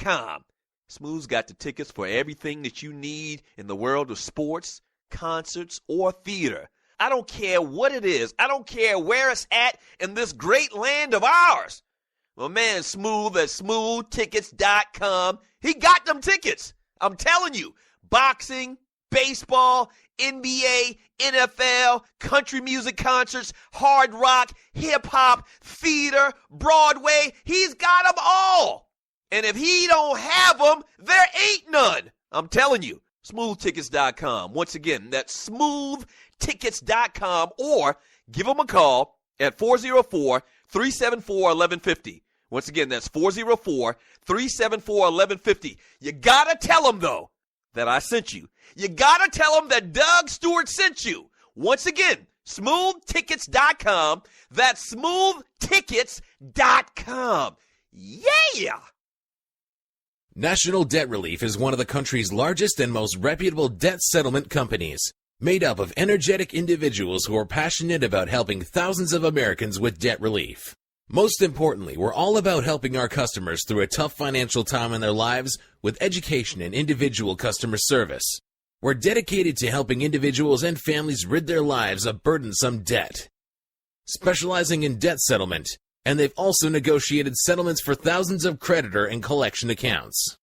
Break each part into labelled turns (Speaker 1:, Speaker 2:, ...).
Speaker 1: SmoothTickets.com. Smooth's got the tickets for everything that you need in the world of sports, concerts, or theater. I don't care what it is. I don't care where it's at in this great land of ours. My man Smooth at SmoothTickets.com, he got them tickets. I'm telling you, boxing, baseball, NBA, NFL, country music concerts, hard rock, hip-hop, theater, Broadway, he's got them all. And if he don't have them, there ain't none. I'm telling you, SmoothTickets.com. Once again, that's SmoothTickets.com, or give him a call at 404-374-1150. Once again, that's 404-374-1150. You got to tell him, though, that I sent you. You got to tell him that Doug Stewart sent you. Once again, SmoothTickets.com. That's SmoothTickets.com. Yeah!
Speaker 2: National Debt Relief is one of the country's largest and most reputable debt settlement companies, made up of energetic individuals who are passionate about helping thousands of Americans with debt relief. Most importantly, we're all about helping our customers through a tough financial time in their lives with education and individual customer service. We're dedicated to helping individuals and families rid their lives of burdensome debt. Specializing in debt settlement, and they've also negotiated settlements for thousands of creditor and collection accounts.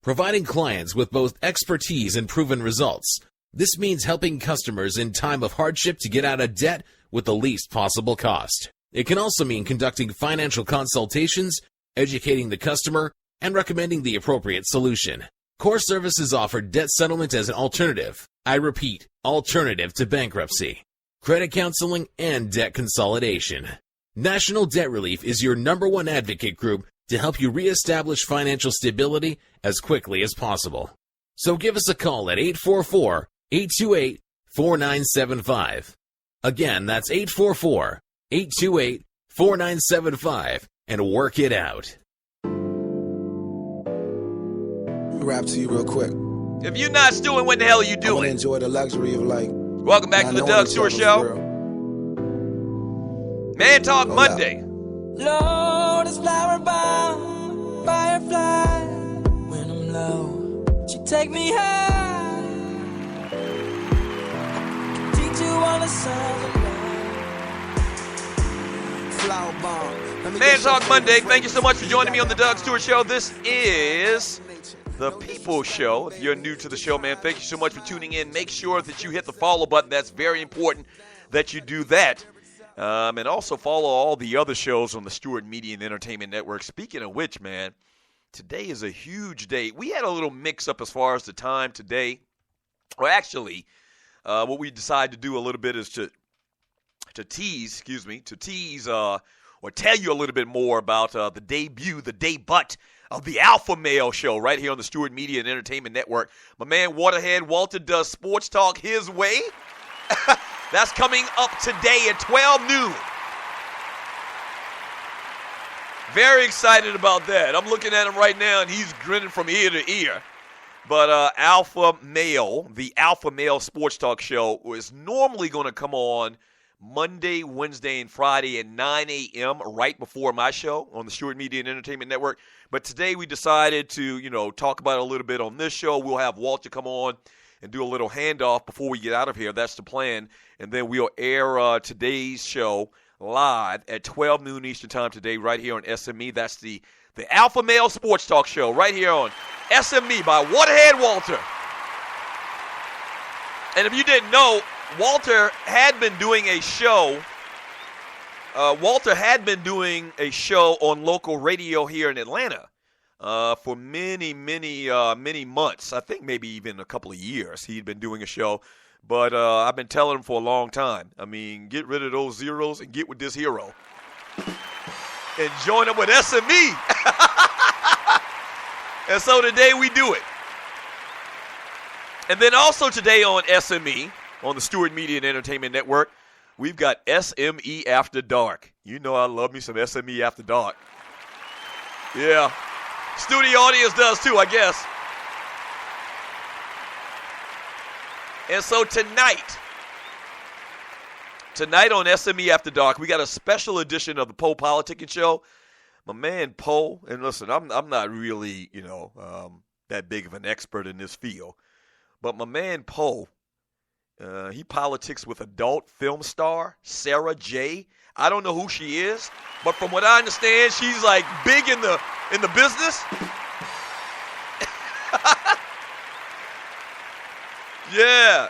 Speaker 2: Providing clients with both expertise and proven results, this means helping customers in time of hardship to get out of debt with the least possible cost. It can also mean conducting financial consultations, educating the customer, and recommending the appropriate solution. Core Services offer debt settlement as an alternative. I repeat, alternative to bankruptcy, credit counseling, and debt consolidation. National Debt Relief is your #1 advocate group to help you reestablish financial stability as quickly as possible. So give us a call at 844-828-4975. Again, that's 844-828-4975, and work it out.
Speaker 3: Rap to you real quick.
Speaker 1: If you're not doing, what the hell are you
Speaker 3: I
Speaker 1: doing?
Speaker 3: enjoy the luxury of
Speaker 1: Welcome back to the Doug Stewart Show. Man Talk Monday.
Speaker 4: Lord is flower bound, firefly. When I'm low, she take me high. Teach you all the songs of love. Flower bomb.
Speaker 1: Man Talk Monday. Thank you so much for joining me on the Doug Stewart Show. This is the People Show. If you're new to the show, man, thank you so much for tuning in. Make sure that you hit the follow button. That's very important that you do that. And also follow all the other shows on the Stewart Media and Entertainment Network. Speaking of which, man, today is a huge day. We had a little mix-up as far as the time today. Well, actually, what we decided to do a little bit is to tease or tell you a little bit more about the debut of the Alpha Male Show right here on the Stewart Media and Entertainment Network. My man Waterhead Walter does sports talk his way. That's coming up today at 12 noon. Very excited about that. I'm looking at him right now, and he's grinning from ear to ear. But Alpha Male, the Alpha Male Sports Talk Show, is normally going to come on Monday, Wednesday, and Friday at 9 a.m. right before my show on the Stewart Media and Entertainment Network. But today we decided to, talk about it a little bit on this show. We'll have Walter come on and do a little handoff before we get out of here. That's the plan. And then we'll air today's show live at 12 noon Eastern Time today right here on SME. That's the Alpha Male Sports Talk Show right here on SME by Waterhead Walter. And if you didn't know, Walter had been doing a show. On local radio here in Atlanta for many months. I think maybe even a couple of years he'd been doing a show. But I've been telling him for a long time. I mean, get rid of those zeros and get with this hero. And join up with SME. And so today we do it. And then also today on SME, on the Stewart Media and Entertainment Network, we've got SME After Dark. You know I love me some SME After Dark. Yeah. Studio audience does too, I guess. And so tonight on SME After Dark, we got a special edition of the Poe Politicking Show. my man Poe, and listen, I'm not really, that big of an expert in this field, but my man Poe, he politics with adult film star Sarah J. I don't know who she is, but from what I understand, she's like big in the business. Yeah.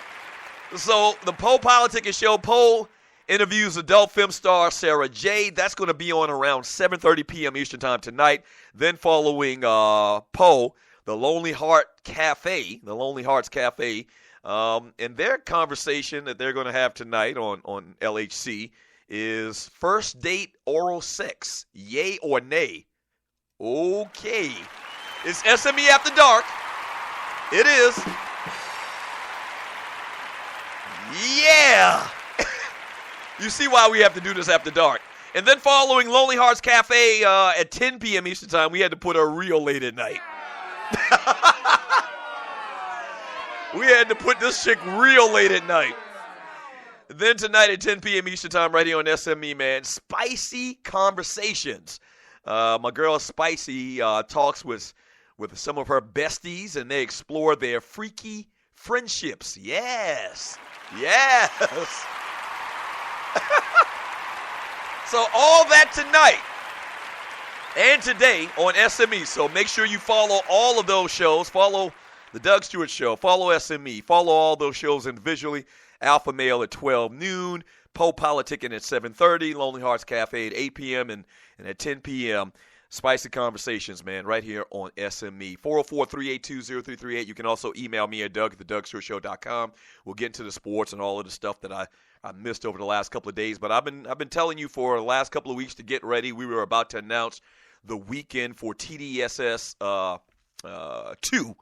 Speaker 1: So the Poe Politicking Show, Poe interviews adult film star Sarah J. That's going to be on around 7:30 p.m. Eastern Time tonight. Then following Poe, the Lonely Hearts Cafe, and their conversation that they're going to have tonight on LHC is first date oral sex, yay or nay? Okay. It's SME After Dark. It is. Yeah. You see why we have to do this after dark. And then following Lonely Hearts Cafe at 10 p.m. Eastern Time, we had to put her real late at night. We had to put this chick real late at night. Then tonight at 10 p.m. Eastern Time, right here on SME, man, Spicy Conversations. My girl Spicy talks with some of her besties, and they explore their freaky friendships. Yes. So all that tonight and today on SME. So make sure you follow all of those shows. Follow the Doug Stewart Show. Follow SME. Follow all those shows individually. Alpha Male at 12 noon. Poe Politicking at 7:30. Lonely Hearts Cafe at 8 p.m. And at 10 p.m., Spicy Conversations, man, right here on SME. 404-382-0338. You can also email me at Doug@thedougstewartshow.com. We'll get into the sports and all of the stuff that I missed over the last couple of days. But I've been telling you for the last couple of weeks to get ready. We were about to announce the weekend for TDSS 2.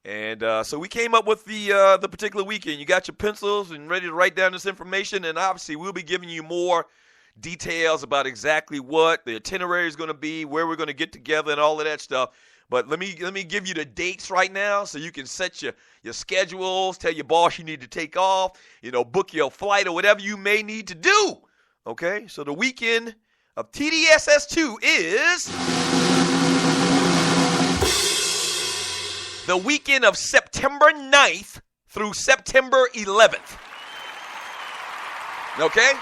Speaker 1: And so we came up with the particular weekend. You got your pencils and ready to write down this information. And obviously we'll be giving you more details about exactly what the itinerary is going to be, where we're going to get together and all of that stuff. But let me give you the dates right now so you can set your schedules, tell your boss you need to take off, book your flight or whatever you may need to do. Okay? So the weekend of TDSS 2 is the weekend of September 9th through September 11th. Okay?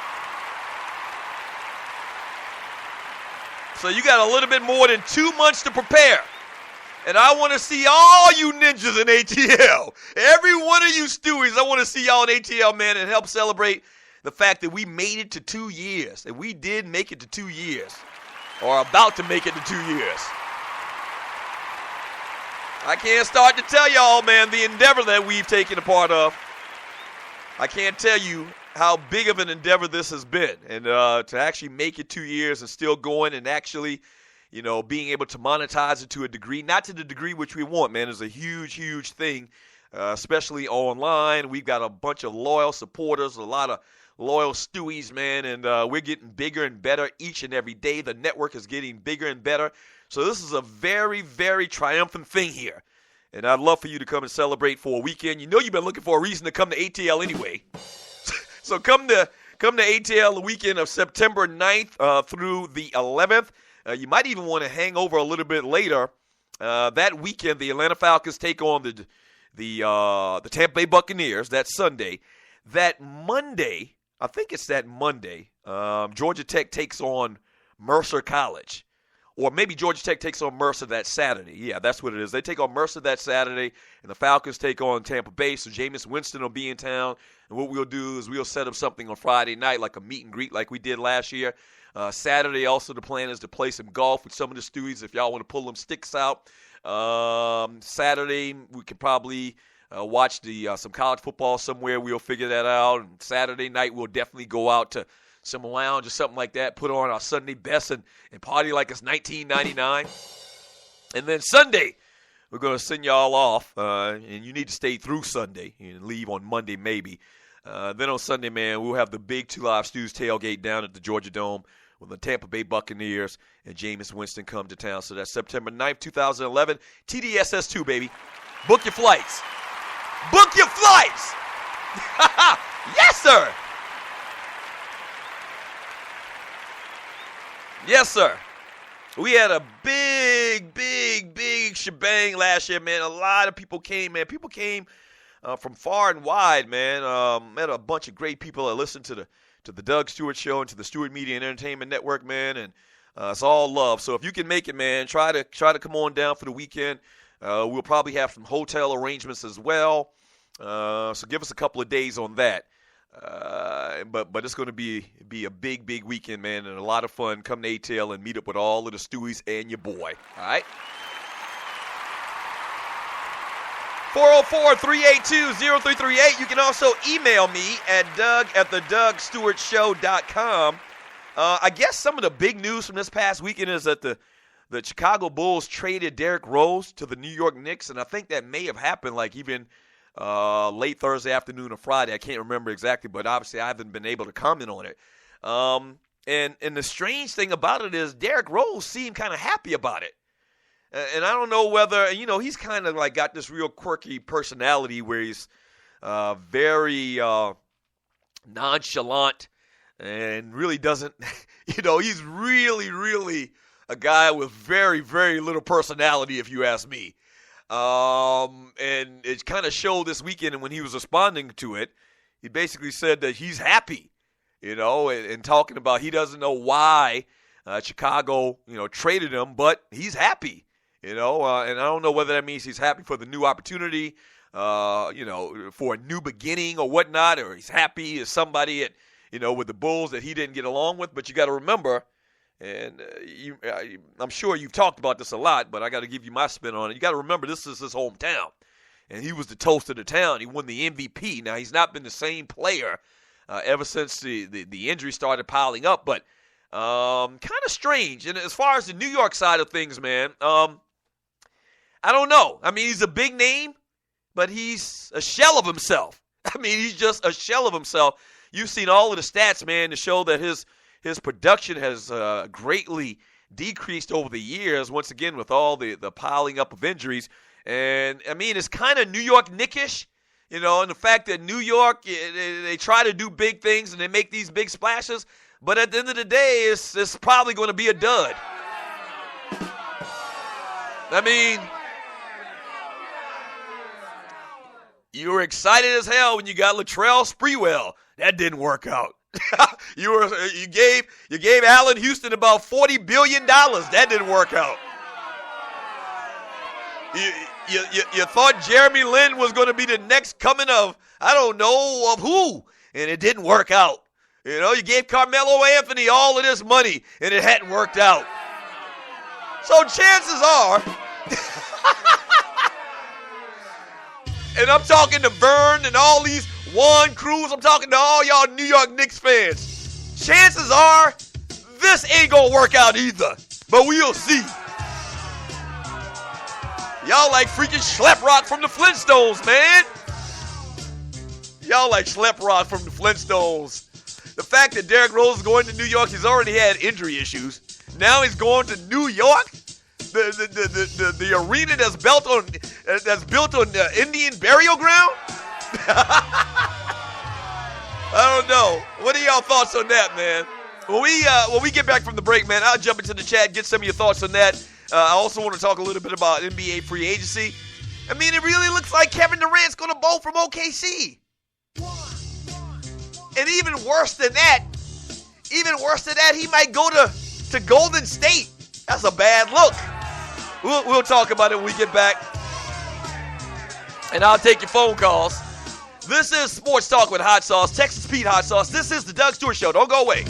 Speaker 1: So you got a little bit more than 2 months to prepare. And I want to see all you ninjas in ATL. Every one of you Stewies, I want to see y'all in ATL, man, and help celebrate the fact that we made it to 2 years. And we did make it to 2 years. Or about to make it to 2 years. I can't start to tell y'all, man, the endeavor that we've taken a part of. I can't tell you how big of an endeavor this has been. And to actually make it 2 years and still going and actually, being able to monetize it to a degree, not to the degree which we want, man, is a huge, huge thing, especially online. We've got a bunch of loyal supporters, a lot of loyal Stewies, man, and we're getting bigger and better each and every day. The network is getting bigger and better. So this is a very, very triumphant thing here. And I'd love for you to come and celebrate for a weekend. You've been looking for a reason to come to ATL anyway. So come to ATL the weekend of September 9th through the 11th. You might even want to hang over a little bit later. That weekend, the Atlanta Falcons take on the Tampa Bay Buccaneers. That's Sunday. That Monday, I think it's that Monday, Georgia Tech takes on Mercer College. Or maybe Georgia Tech takes on Mercer that Saturday. Yeah, that's what it is. They take on Mercer that Saturday, and the Falcons take on Tampa Bay. So Jameis Winston will be in town. And what we'll do is we'll set up something on Friday night, like a meet and greet like we did last year. Saturday, also, the plan is to play some golf with some of the Stewies if y'all want to pull them sticks out. Saturday, we could probably watch some college football somewhere. We'll figure that out. And Saturday night, we'll definitely go out to some lounge or something like that, put on our Sunday best and party like it's 1999. And then Sunday, we're going to send y'all off, and you need to stay through Sunday and leave on Monday maybe. Then on Sunday, man, we'll have the big Two Live Stews tailgate down at the Georgia Dome when the Tampa Bay Buccaneers and Jameis Winston come to town. So that's September 9th, 2011. TDSS 2, baby. Book your flights. Book your flights! Yes, sir! Yes, sir. We had a big shebang last year, man. A lot of people came, man. People came from far and wide, man. Met a bunch of great people that listened to the Doug Stewart Show and to the Stewart Media and Entertainment Network, man. And it's all love. So if you can make it, man, try to come on down for the weekend. We'll probably have some hotel arrangements as well. So give us a couple of days on that. But it's going to be a big weekend, man, and a lot of fun. Come to A-Tail and meet up with all of the Stewies and your boy. All right? 404-382-0338. You can also email me at doug@thedougstewartshow.com. I guess some of the big news from this past weekend is that the Chicago Bulls traded Derrick Rose to the New York Knicks, and I think that may have happened like even late Thursday afternoon or Friday. I can't remember exactly, but obviously I haven't been able to comment on it. And the strange thing about it is Derrick Rose seemed kind of happy about it. And I don't know whether, he's kind of like got this real quirky personality where he's very nonchalant and really doesn't, he's really a guy with very, very little personality, if you ask me. And it kind of showed this weekend, and when he was responding to it, he basically said that he's happy, and talking about he doesn't know why Chicago, traded him, but he's happy. And I don't know whether that means he's happy for the new opportunity, for a new beginning or whatnot, or he's happy as somebody with the Bulls that he didn't get along with. But you got to remember, and I'm sure you've talked about this a lot, but I got to give you my spin on it. You got to remember, this is his hometown, and he was the toast of the town. He won the MVP. Now, he's not been the same player ever since the injury started piling up, but kind of strange. And as far as the New York side of things, man, I don't know. I mean, he's a big name, but he's a shell of himself. I mean, he's just a shell of himself. You've seen all of the stats, man, to show that his production has greatly decreased over the years, once again, with all the piling up of injuries. And, I mean, it's kind of New York Knickish, and the fact that New York, they try to do big things and they make these big splashes, but at the end of the day, it's probably going to be a dud. I mean, you were excited as hell when you got Latrell Sprewell. That didn't work out. You gave Allen Houston about $40 billion. That didn't work out. You thought Jeremy Lin was going to be the next coming of, I don't know, of who, and it didn't work out. You gave Carmelo Anthony all of this money, and it hadn't worked out. So chances are, and I'm talking to Vern and all these Juan Cruz, I'm talking to all y'all New York Knicks fans. Chances are, this ain't gonna work out either, but we'll see. Y'all like freaking Schlep Rock from the Flintstones, man. Y'all like Schlep Rock from the Flintstones. The fact that Derrick Rose is going to New York, he's already had injury issues. Now he's going to New York? The arena that's built on Indian burial ground? I don't know. What are y'all thoughts on that, man? When we get back from the break, man, I'll jump into the chat, get some of your thoughts on that. I also want to talk a little bit about NBA free agency. I mean, it really looks like Kevin Durant's going to bolt from OKC. And even worse than that, he might go to Golden State. That's a bad look. We'll talk about it when we get back. And I'll take your phone calls. This is Sports Talk with Hot Sauce, Texas Pete Hot Sauce. This is the Doug Stewart Show. Don't go away.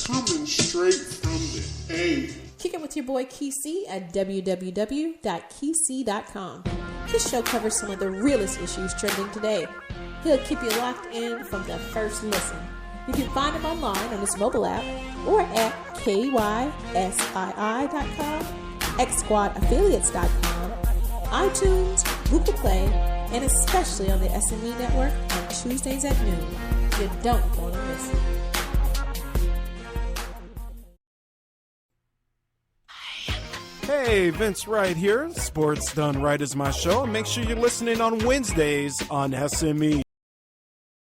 Speaker 5: Coming straight from the A.
Speaker 6: Kick it with your boy Kesey at www.kesey.com. This show covers some of the realest issues trending today. He'll keep you locked in from the first listen. You can find him online on his mobile app or at kysii.com, xsquadaffiliates.com, iTunes, Google Play, and especially on the SME Network on Tuesdays at noon. You don't want to miss it.
Speaker 7: Hey, Vince Wright here. Sports Done Right is my show. And make sure you're listening on Wednesdays on SME.